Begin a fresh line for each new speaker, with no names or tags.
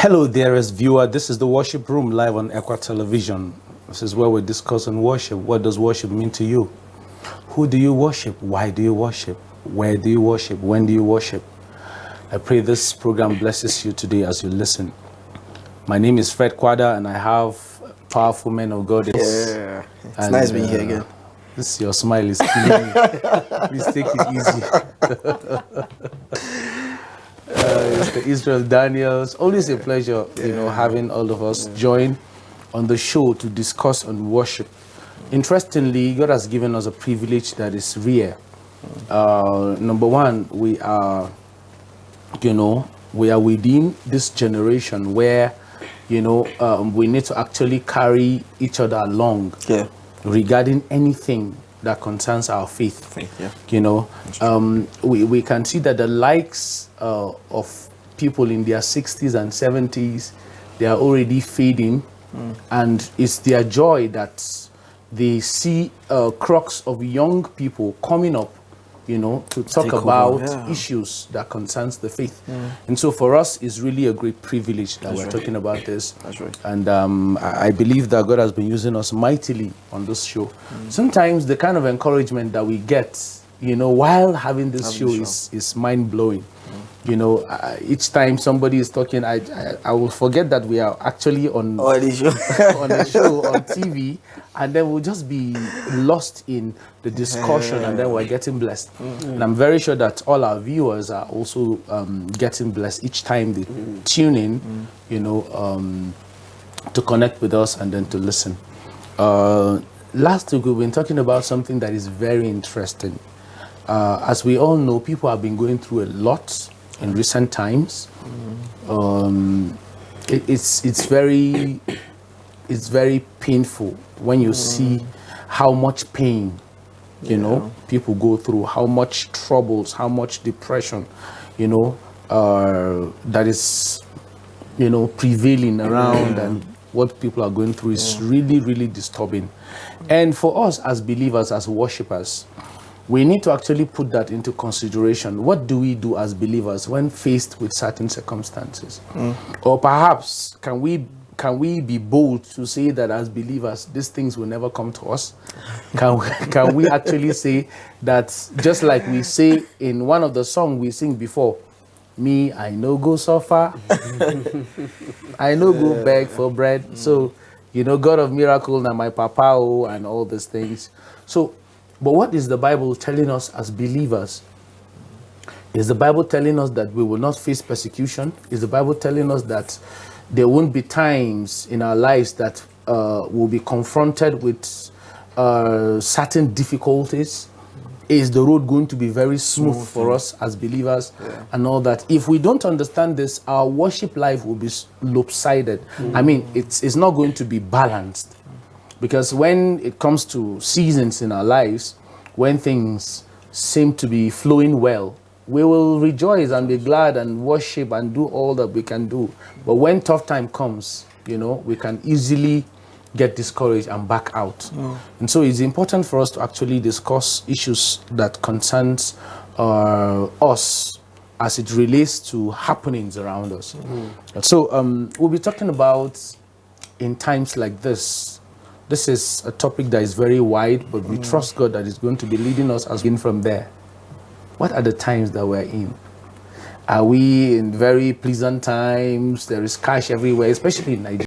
Hello, dearest viewer. This is the Worship Room live on Equa Television. This is where we discuss on worship. What does worship mean to you? Who do you worship? Why do you worship? Where do you worship? When do you worship? I pray this program blesses you today as you listen. My name is Fred Kwada, and I have powerful men of God.
Yeah, it's nice being here again.
Your smile is killing me. Please take it easy. Mr. Israel Daniels, always a pleasure, having all of us join on the show to discuss on worship. Interestingly, God has given us a privilege that is rare. Number one, we are within this generation where, we need to actually carry each other along regarding anything that concerns our faith. We can see that the likes of people in their 60s and 70s, they are already fading, and it's their joy that they see a crux of young people coming up, to talk about issues that concerns the faith. And so for us, it's really a great privilege that we're talking about this.
That's right.
And I believe that God has been using us mightily on this show. Sometimes the kind of encouragement that we get, while having this show is mind-blowing. Each time somebody is talking, I will forget that we are actually on a show on TV, and then we'll just be lost in the discussion, and then we're getting blessed. And I'm very sure that all our viewers are also getting blessed each time they tune in, to connect with us and then to listen. Last week we've been talking about something that is very interesting. As we all know, people have been going through a lot in recent times. It's very painful when you see how much pain people go through, how much troubles, how much depression that is prevailing around, and what people are going through is really disturbing. And for us as believers, as worshippers, we need to actually put that into consideration. What do we do as believers when faced with certain circumstances? Or perhaps can we be bold to say that as believers, these things will never come to us? Can we actually say that, just like we say in one of the songs we sing before, me, I no go suffer, I no go beg for bread. So, God of miracle, now my papa, and all these things. So, but what is the Bible telling us as believers? Is the Bible telling us that we will not face persecution? Is the Bible telling us that there won't be times in our lives that we'll be confronted with certain difficulties? Is the road going to be very smooth for us as believers and all that? If we don't understand this, our worship life will be lopsided. I mean, it's not going to be balanced. Because when it comes to seasons in our lives, when things seem to be flowing well, we will rejoice and be glad and worship and do all that we can do. But when tough time comes, we can easily get discouraged and back out. And so it's important for us to actually discuss issues that concerns us as it relates to happenings around us. So we'll be talking about in times like this. This is a topic that is very wide, but we trust God that is going to be leading us as in from there. What are the times that we're in? Are we in very pleasant times? There is cash everywhere, especially in Nigeria.